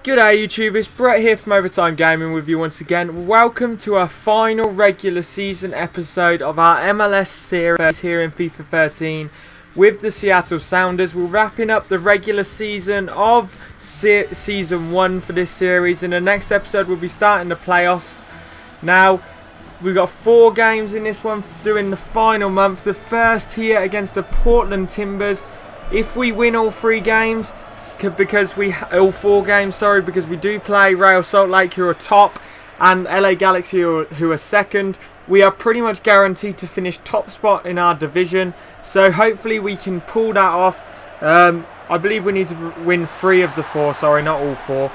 G'day YouTube, it's Brett here from Overtime Gaming with you once again. Welcome to our final regular season episode of our MLS series here in FIFA 13 with the Seattle Sounders. We're wrapping up the regular season of Season 1 for this series. In the next episode we'll be starting the playoffs. Now, we've got 4 games in this one during the final month. The first here against the Portland Timbers. If we win all 3 games, because all 4 games, because we do play Real Salt Lake, who are top, and LA Galaxy, who are second, we are pretty much guaranteed to finish top spot in our division. So hopefully we can pull that off. I believe we need to win 3 of the 4, not all 4.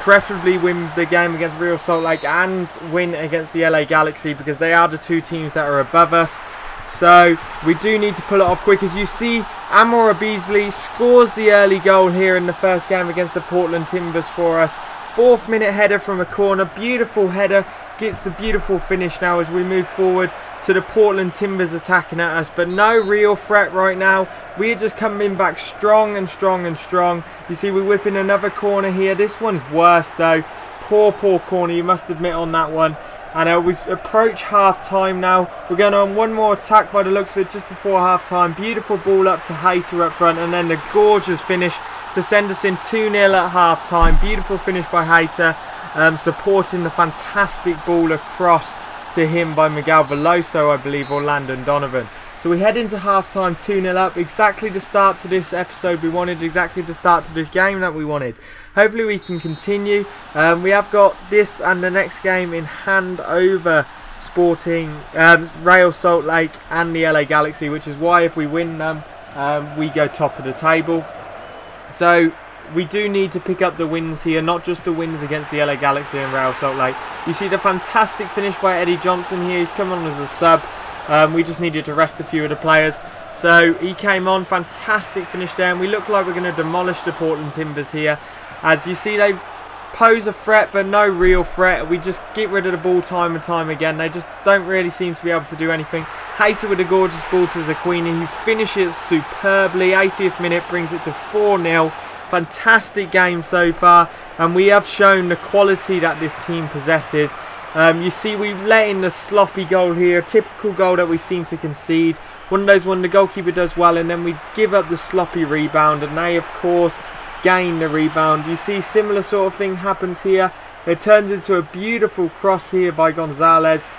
Preferably win the game against Real Salt Lake and win against the LA Galaxy, because they are the 2 teams that are above us. So we do need to pull it off quick. As you see, Amora Beasley scores the early goal here in the first game against the Portland Timbers for us. 4th minute header from a corner, beautiful header, gets the beautiful finish now as we move forward to the Portland Timbers attacking at us, but no real threat right now. We're just coming back strong and strong and strong. You see, we're whipping another corner here. This one's worse though. Poor corner, you must admit, on that one. And we've approached half time now. We're going on one more attack by the looks of it just before half time. Beautiful ball up to Haidara up front, and then the gorgeous finish to send us in 2-0 at half time. Beautiful finish by Haidara, supporting the fantastic ball across to him by Miguel Veloso, I believe, or Landon Donovan. So we head into half time 2-0 up. Exactly the start to this episode we wanted, exactly the start to this game that we wanted. Hopefully we can continue. We have got this and the next game in hand over Sporting, Real Salt Lake and the LA Galaxy, which is why if we win them, we go top of the table. So we do need to pick up the wins here, not just the wins against the LA Galaxy and Real Salt Lake. You see the fantastic finish by Eddie Johnson here. He's come on as a sub. We just needed to rest a few of the players. So he came on, fantastic finish there, and we look like we're going to demolish the Portland Timbers here. As you see, they pose a threat, but no real threat. We just get rid of the ball time and time again. They just don't really seem to be able to do anything. Hater with a gorgeous ball to Zaquini, who finishes superbly. 80th minute brings it to 4-0. Fantastic game so far, and we have shown the quality that this team possesses. You see, we let in the sloppy goal here, typical goal that we seem to concede. One of those when the goalkeeper does well, and then we give up the sloppy rebound, and they of course gain the rebound. You see, similar sort of thing happens here. It turns into a beautiful cross here by Gonzalez.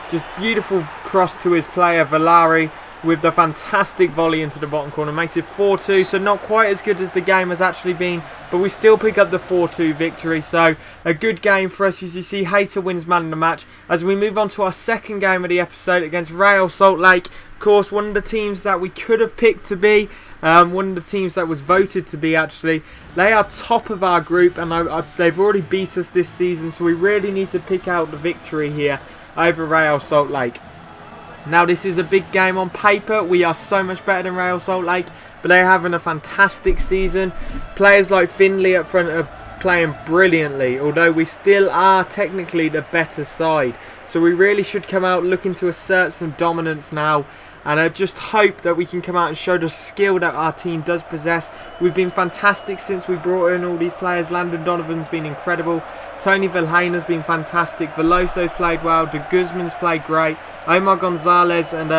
Just beautiful cross to his player Valari, with the fantastic volley into the bottom corner. Makes it 4-2, so not quite as good as the game has actually been, but we still pick up the 4-2 victory. So a good game for us. As you see, Hater wins man of the match. As we move on to our second game of the episode against Real Salt Lake, of course one of the teams that we could have picked to be, one of the teams that was voted to be actually. They are top of our group, and they've already beat us this season, so we really need to pick out the victory here over Real Salt Lake. Now, this is a big game on paper. We are so much better than Real Salt Lake, but they're having a fantastic season. Players like Finley up front are playing brilliantly, although we still are technically the better side. So we really should come out looking to assert some dominance now. And I just hope that we can come out and show the skill that our team does possess. We've been fantastic since we brought in all these players. Landon Donovan's been incredible. Tony Vilhena has been fantastic. Veloso's played well. De Guzman's played great. Omar Gonzalez and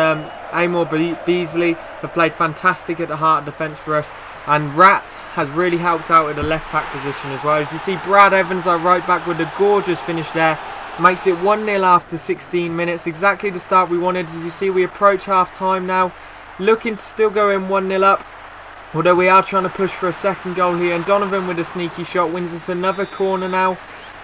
Amor Beasley have played fantastic at the heart of defence for us. And Rat has really helped out with the left back position as well. As you see, Brad Evans, our right back, with a gorgeous finish there. Makes it 1-0 after 16 minutes. Exactly the start we wanted. As you see, we approach half time now. Looking to still go in 1-0 up. Although we are trying to push for a second goal here. And Donovan with a sneaky shot wins us another corner now.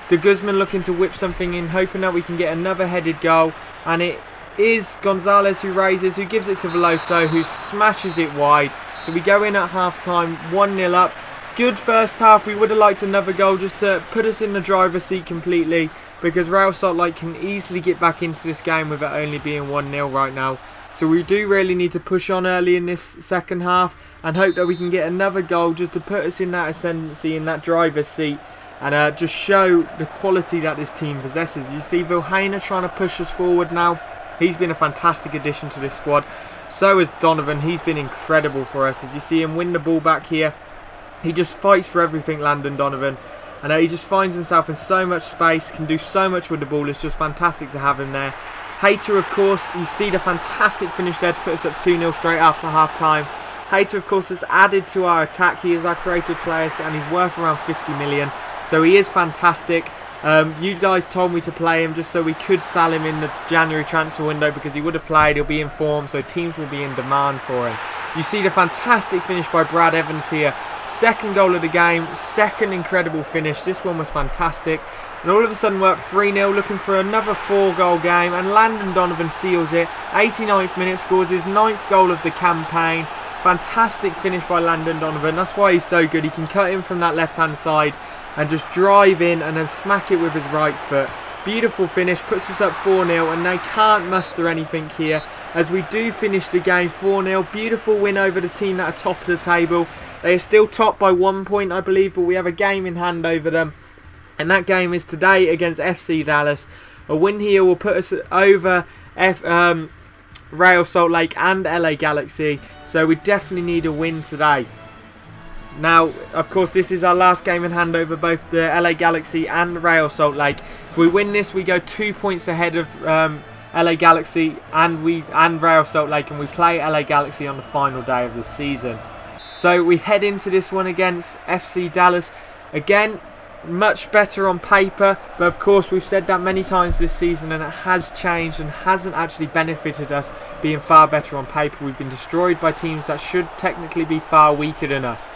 De Guzman looking to whip something in, hoping that we can get another headed goal. And it is Gonzalez who raises, who gives it to Veloso, who smashes it wide. So we go in at half time, 1-0 up. Good first half. We would have liked another goal just to put us in the driver's seat completely, because Real Salt Lake can easily get back into this game with it only being 1-0 right now. So we do really need to push on early in this second half and hope that we can get another goal just to put us in that ascendancy, in that driver's seat, and just show the quality that this team possesses. You see Vilhena trying to push us forward now. He's been a fantastic addition to this squad. So has Donovan. He's been incredible for us. As you see him win the ball back here. He just fights for everything, Landon Donovan. And he just finds himself in so much space, can do so much with the ball. It's just fantastic to have him there. Haidara, of course, you see the fantastic finish there to put us up 2-0 straight after half-time. Haidara, of course, has added to our attack. He is our creative player and he's worth around 50 million. So he is fantastic. You guys told me to play him just so we could sell him in the January transfer window because he would have played, he'll be in form, so teams will be in demand for him. You see the fantastic finish by Brad Evans here. Second goal of the game, second incredible finish. This one was fantastic. And all of a sudden we're up 3-0 looking for another 4-goal game, and Landon Donovan seals it. 89th minute, scores his 9th goal of the campaign. Fantastic finish by Landon Donovan. That's why he's so good. He can cut in from that left hand side and just drive in and then smack it with his right foot. Beautiful finish, puts us up 4-0, and they can't muster anything here as we do finish the game 4-0. Beautiful win over the team that are top of the table. They are still top by 1 point, I believe, but we have a game in hand over them. And that game is today against FC Dallas. A win here will put us over Real Salt Lake and LA Galaxy. So we definitely need a win today. Now, of course, this is our last game in hand over both the LA Galaxy and Real Salt Lake. If we win this, we go 2 points ahead of LA Galaxy and Real Salt Lake, and we play LA Galaxy on the final day of the season. So we head into this one against FC Dallas. Again, much better on paper, but of course we've said that many times this season and it has changed and hasn't actually benefited us being far better on paper. We've been destroyed by teams that should technically be far weaker than us.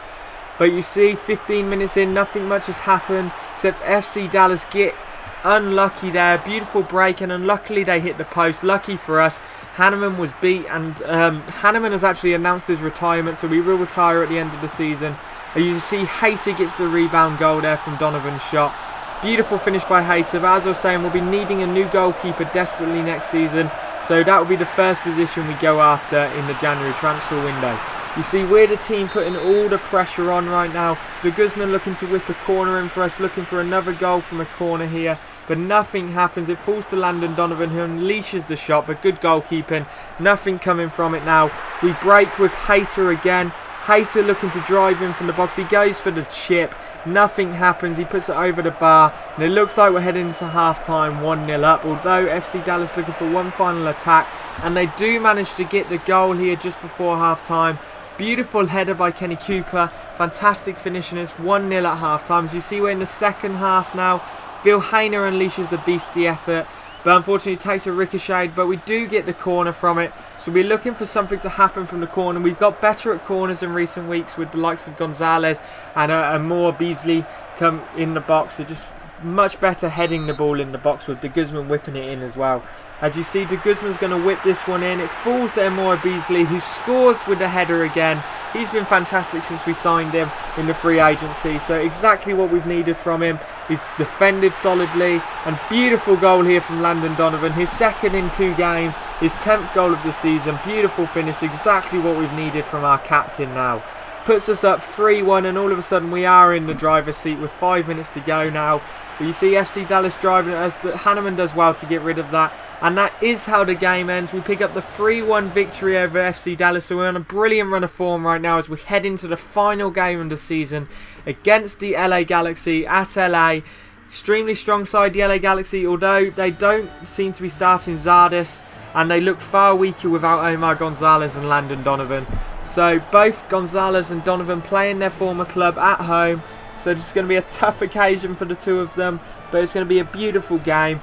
But you see, 15 minutes in, nothing much has happened except FC Dallas get unlucky there. Beautiful break, and unluckily they hit the post. Lucky for us, Hanneman was beat, and Hanneman has actually announced his retirement, so we will retire at the end of the season. You see Haidara gets the rebound goal there from Donovan's shot. Beautiful finish by Haidara, but as I was saying, we'll be needing a new goalkeeper desperately next season, so that will be the first position we go after in the January transfer window. You see, we're the team putting all the pressure on right now. De Guzman looking to whip a corner in for us, looking for another goal from a corner here, but nothing happens. It falls to Landon Donovan, who unleashes the shot, but good goalkeeping. Nothing coming from it now. So we break with Haidara again. Haidara looking to drive in from the box. He goes for the chip. Nothing happens. He puts it over the bar, and it looks like we're heading into half-time 1-0 up, although FC Dallas looking for one final attack, and they do manage to get the goal here just before half-time. Beautiful header by Kenny Cooper. Fantastic finish, and it's 1-0 at half-time. As you see, we're in the second half now. Vilhena unleashes the beastly effort, but unfortunately it takes a ricochet, but we do get the corner from it. So we're looking for something to happen from the corner. We've got better at corners in recent weeks with the likes of Gonzalez and more Beasley come in the box. They're just much better heading the ball in the box with De Guzman whipping it in as well. As you see, De Guzman's going to whip this one in. It falls there, Moore Beasley, who scores with the header again. He's been fantastic since we signed him in the free agency. So exactly what we've needed from him. He's defended solidly, and beautiful goal here from Landon Donovan. His second in 2 games, his 10th goal of the season. Beautiful finish, exactly what we've needed from our captain now. Puts us up 3-1, and all of a sudden we are in the driver's seat with 5 minutes to go now. But you see FC Dallas driving at us. Hanneman does well to get rid of that, and that is how the game ends. We pick up the 3-1 victory over FC Dallas, so we're on a brilliant run of form right now as we head into the final game of the season against the LA Galaxy at LA. Extremely strong side, the LA Galaxy, although they don't seem to be starting Zardes, and they look far weaker without Omar Gonzalez and Landon Donovan. So both Gonzalez and Donovan playing their former club at home. So it's going to be a tough occasion for the two of them, but it's going to be a beautiful game.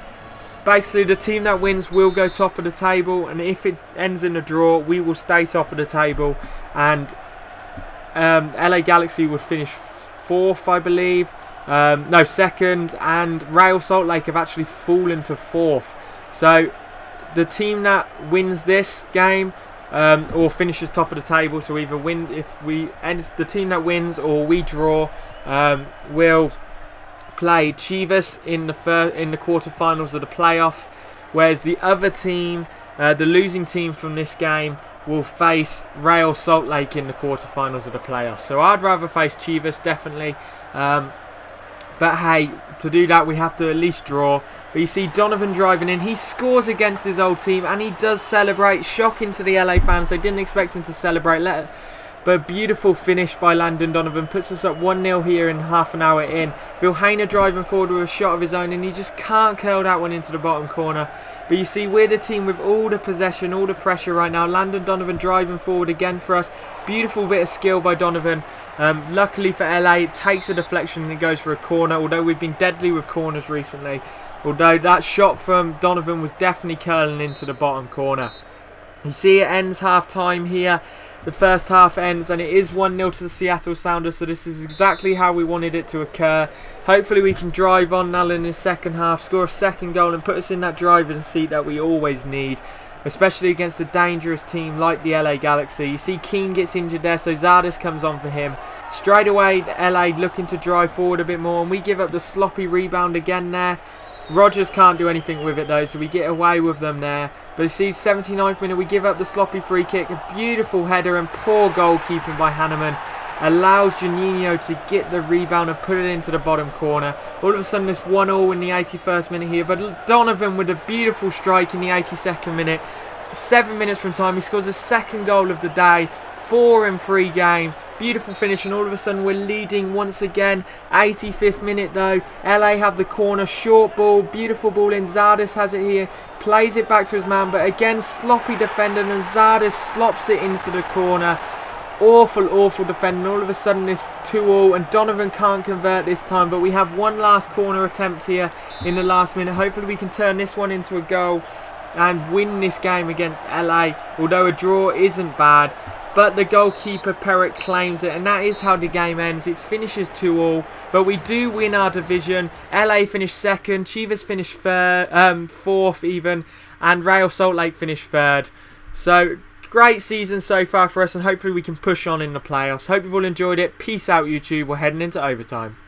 Basically, the team that wins will go top of the table, and if it ends in a draw, we will stay top of the table. And LA Galaxy would finish 4th, I believe. No, 2nd, and Real Salt Lake have actually fallen to 4th. So the team that wins this game or finishes top of the table, so either win if we end the team that wins or we draw, will play Chivas in the quarterfinals of the playoff, whereas the other team, the losing team from this game, will face Real Salt Lake in the quarterfinals of the playoffs. So I'd rather face Chivas, definitely. But hey, to do that we have to at least draw. But you see Donovan driving in. He scores against his old team, and he does celebrate. Shocking to the LA fans. They didn't expect him to celebrate. But beautiful finish by Landon Donovan puts us up 1-0 here in half an hour in. Vilhena driving forward with a shot of his own, and he just can't curl that one into the bottom corner. But you see, we're the team with all the possession, all the pressure right now. Landon Donovan driving forward again for us. Beautiful bit of skill by Donovan. Luckily for LA, it takes a deflection and it goes for a corner, although we've been deadly with corners recently. Although that shot from Donovan was definitely curling into the bottom corner. You see, it ends half time here. The first half ends and it is 1-0 to the Seattle Sounders, so this is exactly how we wanted it to occur. Hopefully we can drive on now in the second half, score a second goal and put us in that driving seat that we always need, especially against a dangerous team like the LA Galaxy. You see Keane gets injured there, so Zardes comes on for him. Straight away, LA looking to drive forward a bit more, and we give up the sloppy rebound again there. Rodgers can't do anything with it though, so we get away with them there. But you see, 79th minute, we give up the sloppy free kick. A beautiful header and poor goalkeeping by Hanneman allows Juninho to get the rebound and put it into the bottom corner. All of a sudden, it's 1-0 in the 81st minute here. But Donovan with a beautiful strike in the 82nd minute. 7 minutes from time, he scores a second goal of the day. 4 in 3 games. Beautiful finish, and all of a sudden we're leading once again. 85th minute though, LA have the corner, short ball, beautiful ball in. Zardes has it here, plays it back to his man, but again sloppy defending, and Zardes slops it into the corner. Awful defending. All of a sudden it's 2-2 and Donovan can't convert this time, but we have one last corner attempt here in the last minute. Hopefully we can turn this one into a goal and win this game against LA, although a draw isn't bad. But the goalkeeper, Perrick, claims it, and that is how the game ends. It finishes 2-2, but we do win our division. LA finished second, Chivas finished fourth even, and Real Salt Lake finished third. So, great season so far for us, and hopefully we can push on in the playoffs. Hope you've all enjoyed it. Peace out, YouTube. We're heading into overtime.